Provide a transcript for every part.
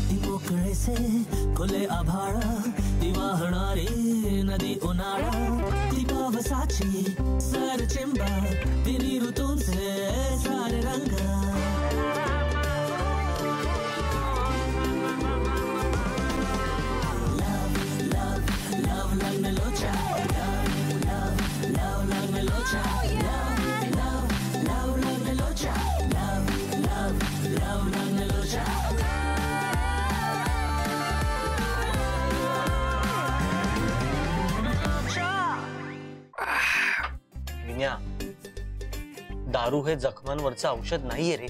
ती मोकळे से खुले आभाळा ती वाहणारी नदी उन्हाळा ती पावसाची सर चिंबा तिन्ही ऋतूंचे सारे रंग दारू हे जखमांवरचं औषध नाहीये रे.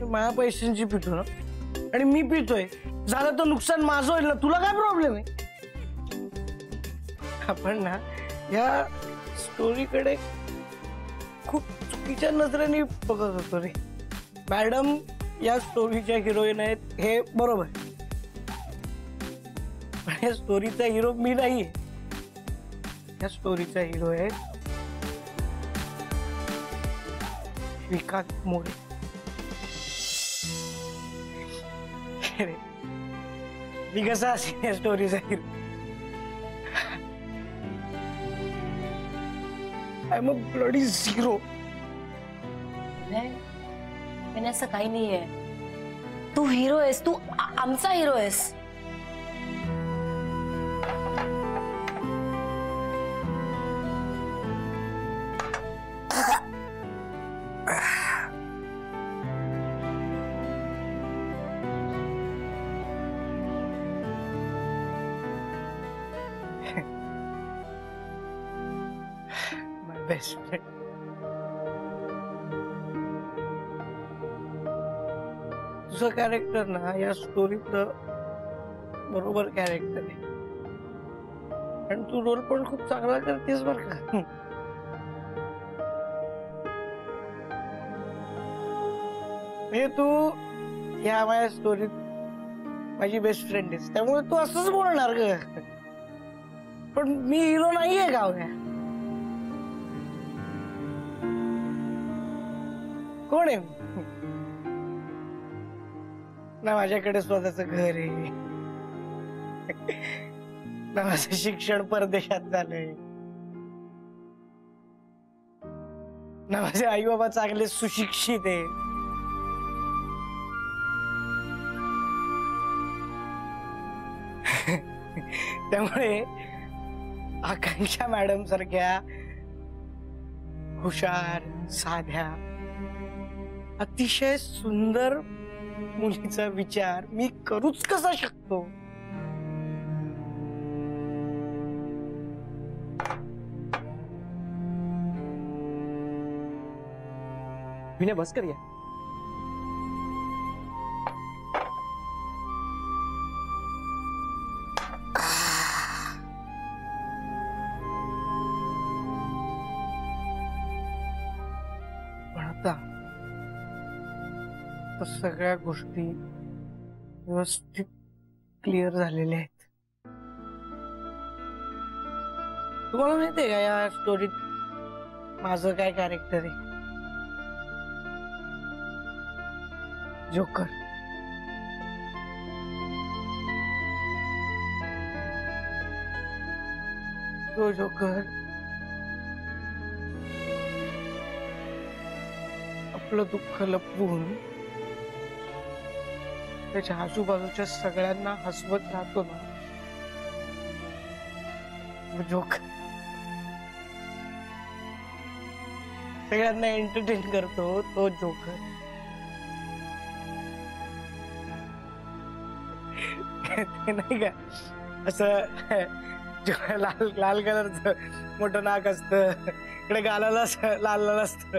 माझ्या पैशांची पितो ना आणि मी पितोय झालं तर नुकसान माझं होईल ना. तुला काय प्रॉब्लेम आहे? आपण ना या स्टोरीकडे खूप चुकीच्या नजरेने बघत होतो रे. मॅडम या स्टोरीच्या हिरोईन आहेत हे बरोबर, पण या स्टोरीचा हिरो मी नाहीये. या स्टोरीचा हिरो आहे विकास मोरे. मी कसा असेल या स्टोरीचा hero? I am a bloody zero. मैंने ऐसा काही नाही आहे. तू हिरो आहेस, तू आमचा हिरो आहेस. Best friend. तुझं कॅरेक्टर ना या स्टोरीतलं बरोबर कॅरेक्टर आहे आणि तू रोल पण खूप चांगला करतेस बर का. म्हणजे तू या माझ्या स्टोरीत माझी बेस्ट फ्रेंड आहेस त्यामुळे तू असंच बोलणार ग. पण मी हिरो नाहीये गावया. कोण आहे? ना माझ्याकडे स्वतःच घर आहे ना माझं शिक्षण परदेशात झालंय ना माझे आई बाबा चांगले सुशिक्षित आहे. त्यामुळे आकांक्षा मॅडम सारख्या हुशार साध्या अतिशय सुंदर मुलीचा विचार मी करूच कसा शकतो? विनय बस कर. पण आता सगळ्या गोष्टी व्यवस्थित क्लिअर झालेल्या आहेत. तुम्हाला माहितीये का या स्टोरीत माझं काय कॅरेक्टर आहे? जोकर. तो जोकर आपलं दुःख लपवून त्याच्या आजूबाजूच्या सगळ्यांना हसवत राहतो ना. जोकर सगळ्यांना एंटरटेन करतो तो जोकर. ते नाही का असं लाल लाल कलरचं मोठं नाक असतं, इकडे गालाला लाल लाल असतं,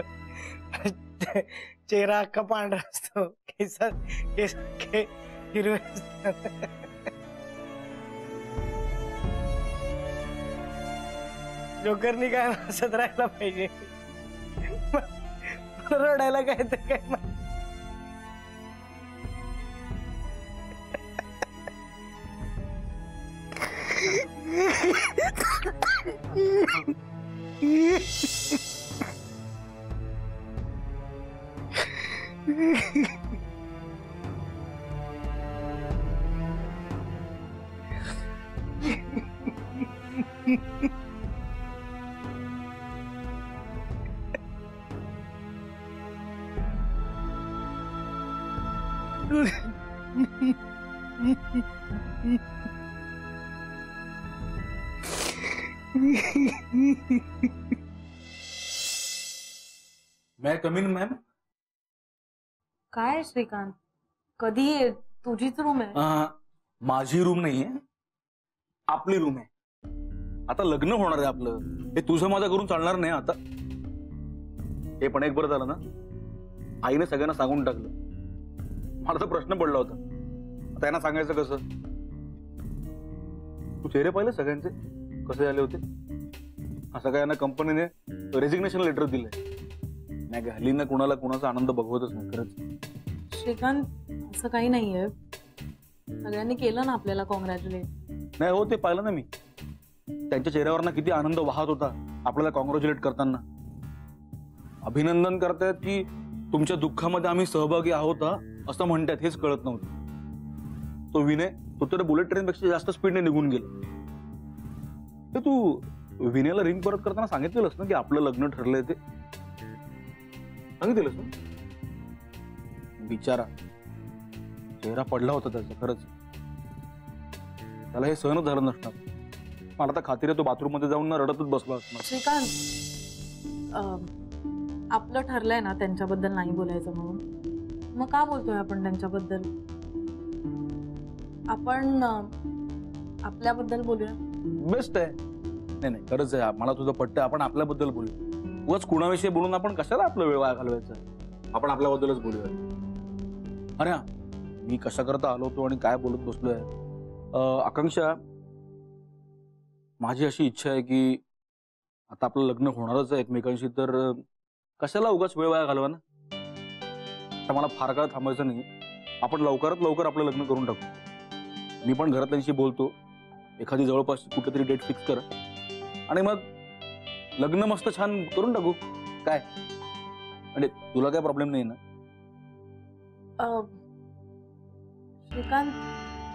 चेहरा अख्खा पांढरा असतो, केस हिरवे असतात. जोकरनी काय हसत राहायला पाहिजे, रडायला काय तर काय. मैं कम इन मॅम? काय श्रीकांत, कधी ये? तुझीच रूम आहे. माझी रूम नाहीये, आपली रूम आहे. आता लग्न होणार आहे आपलं, हे तुझं माझं करून चालणार नाही आता. हे पण एक बरं झालं ना, आईने सगळ्यांना सांगून टाकलं. मला तर प्रश्न पडला होता, आता यांना सांगायचं कसं? तू चेहरे पाहिले सगळ्यांचे कसे झाले होते? असं काय यांना कंपनीने रेजिग्नेशन लेटर दिलंय. नाही हल्ली ना कुणाला कुणाचा आनंद बघवतच नाही खरंच. श्रीकांत, असं काही नाहीये. सगळ्यांनी केलं ना आपल्याला कॉंग्रॅच्युलेट. नाही हो, ते पाहिलं ना मी. त्यांच्या चेहऱ्यावर ना किती आनंद वाहत होता आपल्याला कॉंग्रॅच्युलेट करताना. अभिनंदन करतायत की तुमच्या दुःखामध्ये आम्ही सहभागी आहोत असं म्हणतात, हेच कळत नव्हतं. तो विनय तो तर बुलेट ट्रेन पेक्षा जास्त स्पीडने निघून गेला. ते तू विनयला रिंग परत करताना सांगितलेलंस ना की आपलं लग्न ठरलंय? ते सांगितलेलंस ना? बिचारा चेहरा पडला होता त्याचा खरंच. त्याला हे सहन झालं नसणार. मला तर खात्री आहे तो बाथरूम मध्ये जाऊन ना रडतच बसला असणार. श्रीकांत, आपलं ठरलंय ना त्यांच्याबद्दल नाही बोलायचं म्हणून. मग का बोलतोय आपण त्यांच्याबद्दल? आपण आपल्याबद्दल बोलूया. बेस्ट आहे. नाही नाही खरंच आहे, मला तुझं पटतंय. आपण आपल्याबद्दल बोलूया. उगाच कुणाविषयी बोलून आपण कशाला आपला वेळ वाया घालवायचा? आपण आपल्याबद्दलच बोलूया. अरे हा, मी कशा करता आलो होतो आणि काय बोलत बसलोय. आकांक्षा, माझी अशी इच्छा आहे की आता आपलं लग्न होणारच आहे एकमेकांशी, तर कशाला उगाच वेळ वाया घालवा ना. आता मला फार काळ थांबायचं नाही. आपण लवकरात लवकर आपलं लग्न करून टाकू. मी पण घरातल्यांशी बोलतो, एखादी जवळपास कुठेतरी डेट फिक्स कर आणि मग लग्न मस्त छान करून टाकू. काय म्हणजे तुला काय प्रॉब्लेम नाही ना? श्रीकांत,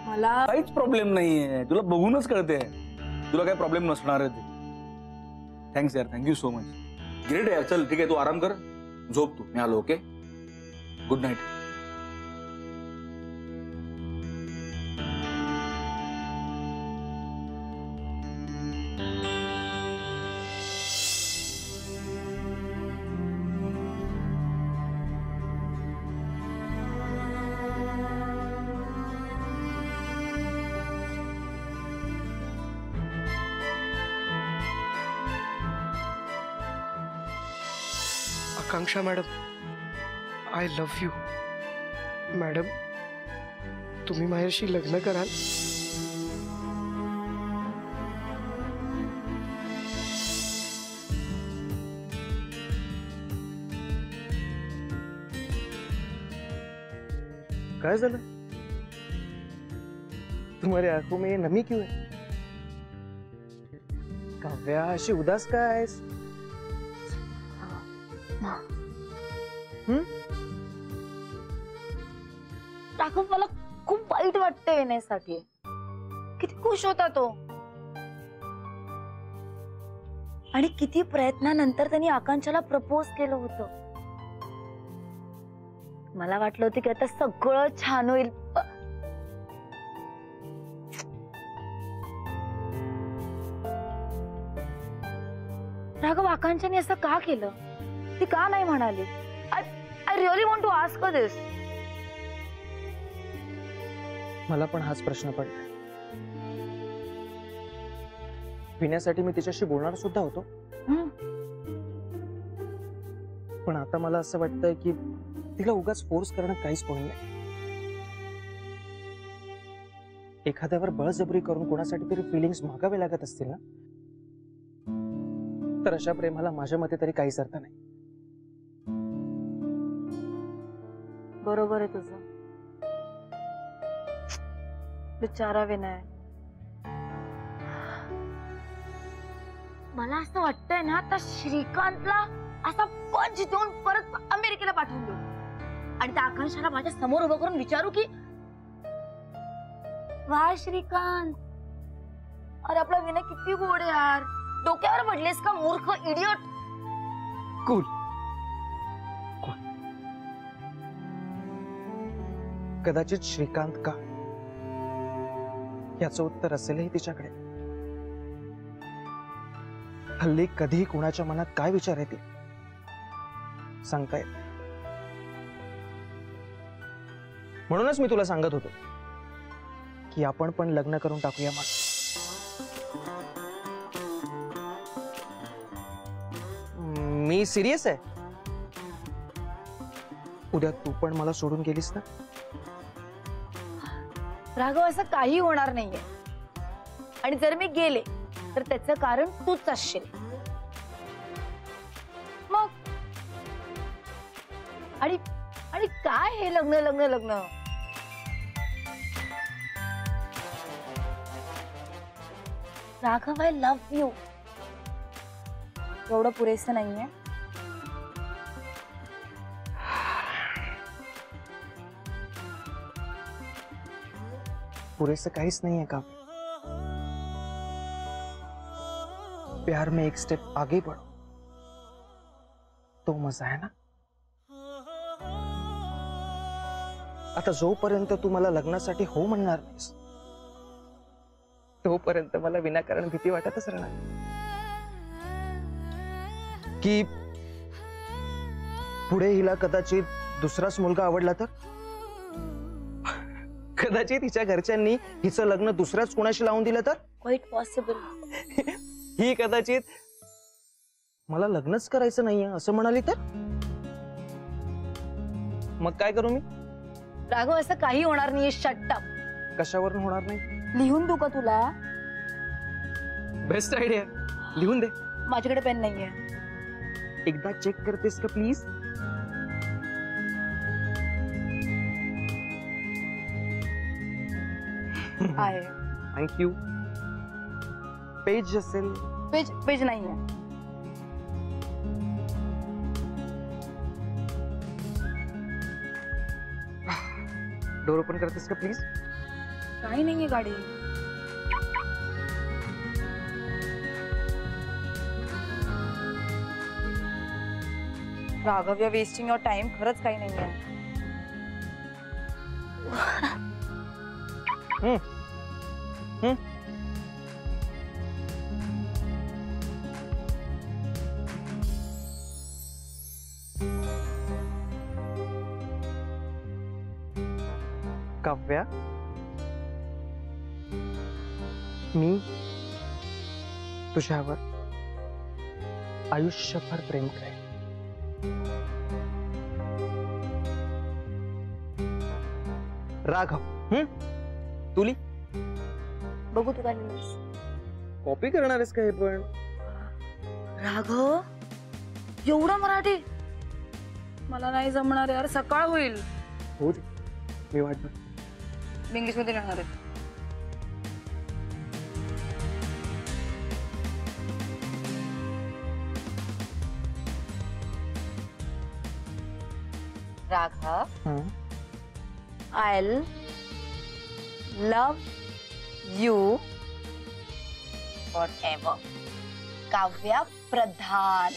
मला काहीच प्रॉब्लेम नाहीये. तुला बघूनच कळते तुला काय प्रॉब्लेम नसणार आहे ते. थँक्स यार, थँक्यू सो मच. ग्रेट यार. चल ठीक आहे, तू आराम कर, झोप तू. मी आलो. Okay, good night. Akanksha madam, I love you. Madam, तुम्ही माझ्याशी लग्न कराल? काय झालं? तुम्हारे आंखों में नमी क्यों है? काव्या, अशी उदास काय आहेस? राघव, मला खूप वाईट वाटतंय विनयसाठी. किती खुश होता तो आणि किती प्रयत्नानंतर त्यांनी आकांक्षाला प्रपोज केलं होतं. मला वाटलं होतं की आता सगळं छान होईल. राघव, आकांक्षाने असं का केलं? ती का नाही म्हणाली? I really want to ask her this. मला पण हाच प्रश्न पडला. विण्यासाठी मी तिच्याशी बोलणार सुद्धा होतो, पण आता मला असं वाटतंय की तिला उगाच फोर्स करणं काहीच पॉइंट नाही. एखाद्यावर बळजबरी करून कोणासाठी तरी फिलिंग्स मागावे लागत असतील ना, तर अशा प्रेमाला माझ्या मते तरी काहीच अर्थ नाही. बरोबर आहे तुझं. बिचारा विनय. मला असं वाटतंय ना, आता श्रीकांतला असा पंच देऊन परत अमेरिकेला पाठवून देऊ आणि त्या आकांक्षाला माझ्या समोर उभं करून विचारू की वाह श्रीकांत, अरे आपला विनय किती गोड आहे यार. डोक्यावर पडलेस का मूर्ख इडियट? कूल. कदाचित श्रीकांत का, याचं उत्तर असेलही तिच्याकडे. हल्ली कधी कुणाच्या मनात काय विचार येतील सांगता येत नाही. म्हणूनच मी तुला सांगत होतो की आपण पण लग्न करून टाकूया. मग मी सिरियस आहे. उद्या तू पण मला सोडून गेलीस ना. राघव, असं काही होणार नाहीये. आणि जर मी गेले तर त्याचं कारण तूच असशील. मग आणि आणि काय हे लग्न लग्न लग्न. राघव, आय लव्ह यू एवढं पुरेसं नाहीये. पुरेसं काहीच नाहीये का. प्यार में एक स्टेप आगे बढ़ो तो मजा आहे ना. आता जोपर्यंत तू मला लग्नासाठी हो म्हणणार नाहीस तोपर्यंत मला विनाकारण भीती वाटतच राहणार की पुढे हिला कदाचित दुसराच मुलगा आवडला तर. कदाचित हिच्या घरच्यांनी हिचं लग्न दुसऱ्याच कोणाशी लावून दिलं तर. Quite possible. ही कदाचित मला लग्नच करायचं नाहीये असं म्हणाली तर. मग काय करू मी. राघव, असं काही होणार नाहीये. शट्टअप. कशावरून होणार नाही. लिहून देऊ का तुला. Best idea. लिहून दे. माझ्याकडे पेन नाहीये. एकदा चेक करतेस का प्लीज. आहे. थँक्यू. पेज असेल. पेज पेज नाहीये. डोर ओपन करतेस का प्लीज. काही नाहीये गाडी. Raghav, you wasting your time. खरंच काही नाहीये. काव्या, मी तुझ्यावर आयुष्यभर प्रेम करेन. राघव. तुली बघू तू काय लिहिलंस. कॉपी करणार आहेस का हे पण. राघव, एवढं मराठी मला नाही जमणार यार. सकाळ होईल. हो दे, मी वाट बघ. मी इंग्लिश मध्ये लिहिणार आहे. Raghav, I'll love you forever. Kavya प्रधान.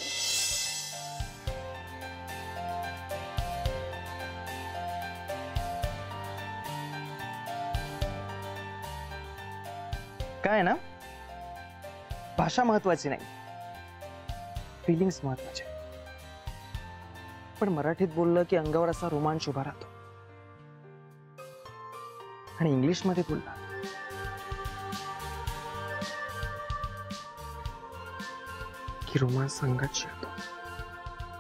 काय ना, भाषा महत्वाची नाही, फिलिंग्स महत्वाचे. पण मराठीत बोललं की अंगावर असा रोमांच उभा राहतो. आणि इंग्लिश मध्ये बोलला की रोमांस अंगात येतो.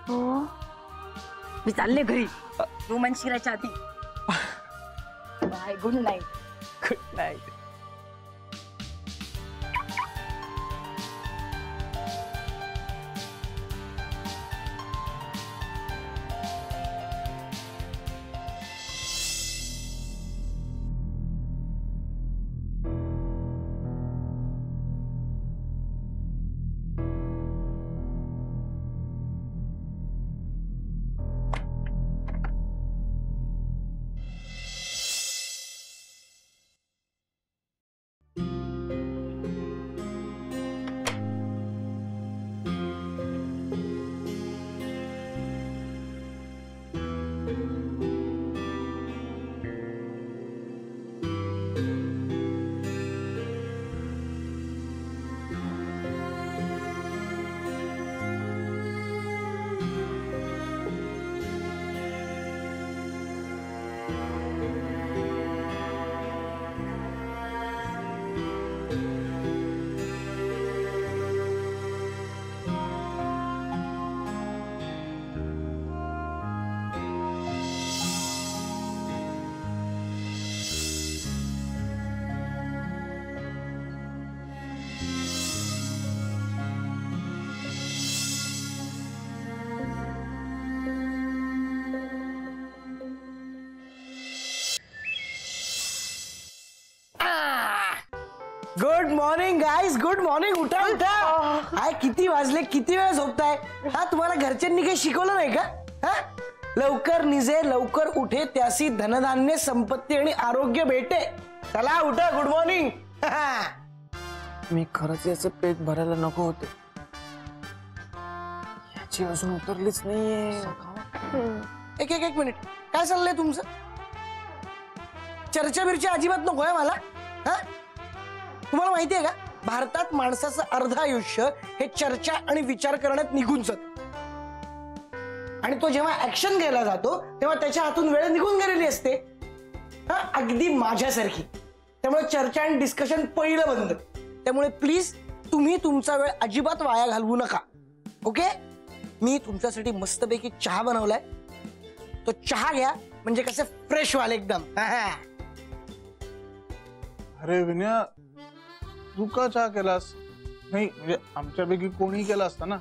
हो, मी चालले घरी. रोमांस शिरायच्या आधी. Bye. Good night. Good night. Good morning guys, good morning. उठा उठा. हाय, किती वाजले, किती वेळ झोपताय? हा, तुम्हाला घरच्यांनी काही शिकवलं नाही का? हा, लवकर निजे लवकर उठे त्यासी धनधान्य संपत्ती आणि आरोग्य भेटे. चला उठा. Good morning. मी खरंच याचं पेट भरायला नको होते. याची अजून उतरलीच नाहीये. एक एक एक मिनिट, काय चाललंय तुमचं? चर्चा बिर्चा अजिबात नको आहे मला. हा, तुम्हाला माहिती आहे का, भारतात माणसाचं अर्ध आयुष्य हे चर्चा आणि विचार करण्यात निघून जात, आणि तो जेव्हा ऍक्शन घ्यायला जातो तेव्हा त्याच्या हातून वेळ निघून गेलेली असते. हा, अगदी माझ्यासारखी. त्यामुळे चर्चा आणि डिस्कशन पहिलं बंद. त्यामुळे प्लीज तुम्ही तुमचा वेळ अजिबात वाया घालवू नका. ओके? मी तुमच्यासाठी मस्तपैकी चहा बनवलाय. तो चहा घ्या, म्हणजे कसे फ्रेश व्हाल एकदम. अरे विनया, तू का चहा केलास? नाही म्हणजे आमच्यापैकी कोणी केला असता ना.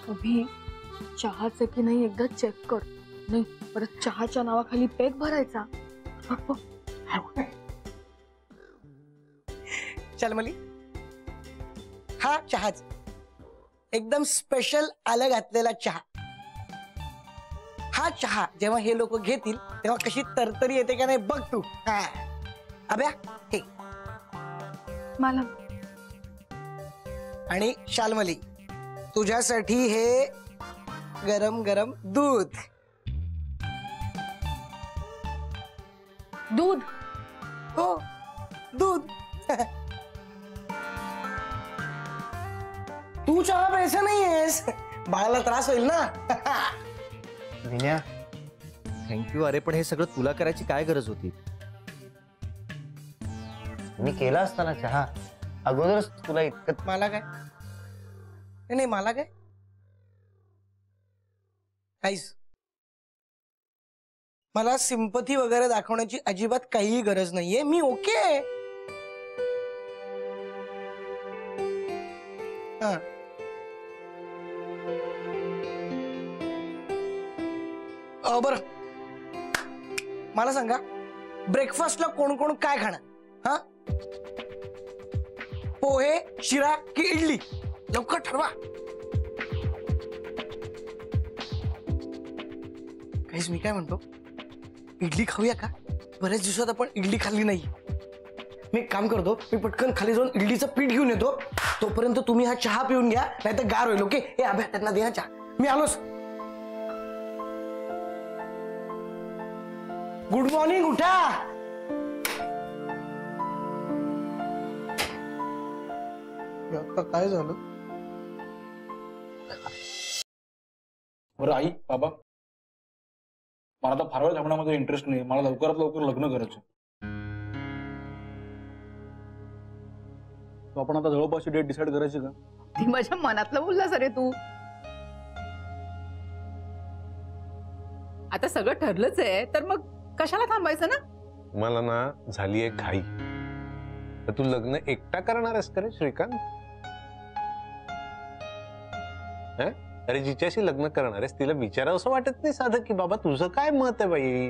अभि, चहाचं की नाही एकदा चेक कर. नाही परत चहाच्या नावाखाली पेग भरायचा. शाल्मली, हा चहाच एकदम स्पेशल आलं घातलेला चहा. हा चहा जेव्हा हे लोक घेतील तेव्हा कशी तरतरी येते का नाही बघ तू. हा, अभ्या हे. मला आणि शाल्मली, तुझ्यासाठी हे गरम गरम दूध. दूध? हो, दूध. तू चहा प्यायचा नाहीयेस, बाळाला त्रास होईल ना. विन्या, थँक्यू. अरे पण हे सगळं तुला करायची काय गरज होती? मी केला असताना चहा अगोदरच तुला इतकं. मला काय नाही, मला काय काहीच. मला सिंपथी वगैरे दाखवण्याची अजिबात काहीही गरज नाहीये. मी ओके. हा, बरं मला सांगा, ब्रेकफास्टला कोण कोण काय खाणार? हा, पोहे, शिरा की इडली? लवकर ठरवा. काहीच. मी काय म्हणतो, इडली खाऊया का? बऱ्याच दिवसात आपण इडली खाल्ली नाही. मी एक काम करतो, मी पटकन खाली जाऊन इडलीचं पीठ घेऊन येतो. तोपर्यंत तुम्ही हा चहा पिऊन घ्या, नाही तर गार होईल. ओके? हे अभ्या, त्यांना दे चहा. मी आलोच. Good morning. उठा. आता काय झालं? बरं आई, बाबा, मला आता फार वेळ थांबण्यामध्ये इंटरेस्ट नाही. मला लवकरात लवकर लग्न करायचं. तो आपण आता जवळपासची डेट डिसाईड करायची का? ती माझ्या मनातलं बोललास रे तू. आता सगळं ठरलंच आहे, तर मग कशाला थांबायचं ना? मला ना झालीये घाई. तर तू लग्न एकटा करणार आहेस का रे श्रीकांत? अरे जिच्याशी लग्न करणार आहेस तिला विचारावं असं वाटत नाही साधं की बाबा तुझं काय मत आहे बाई?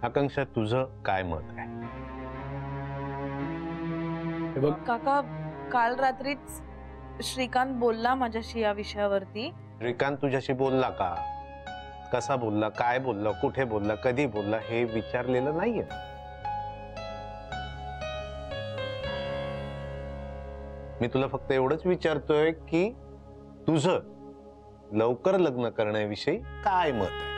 आकांक्षा, तुझं काय मत आहे? काका, काल रात्रीच श्रीकांत बोलला माझ्याशी या विषयावरती. श्रीकांत तुझ्याशी बोलला का? कसा बोलला, काय बोलला, कुठे बोलला, कधी बोलला हे विचारलेलं नाहीये. मी तुला फक्त एवढंच विचारतोय की तुझं लवकर लग्न करण्याविषयी काय मत आहे?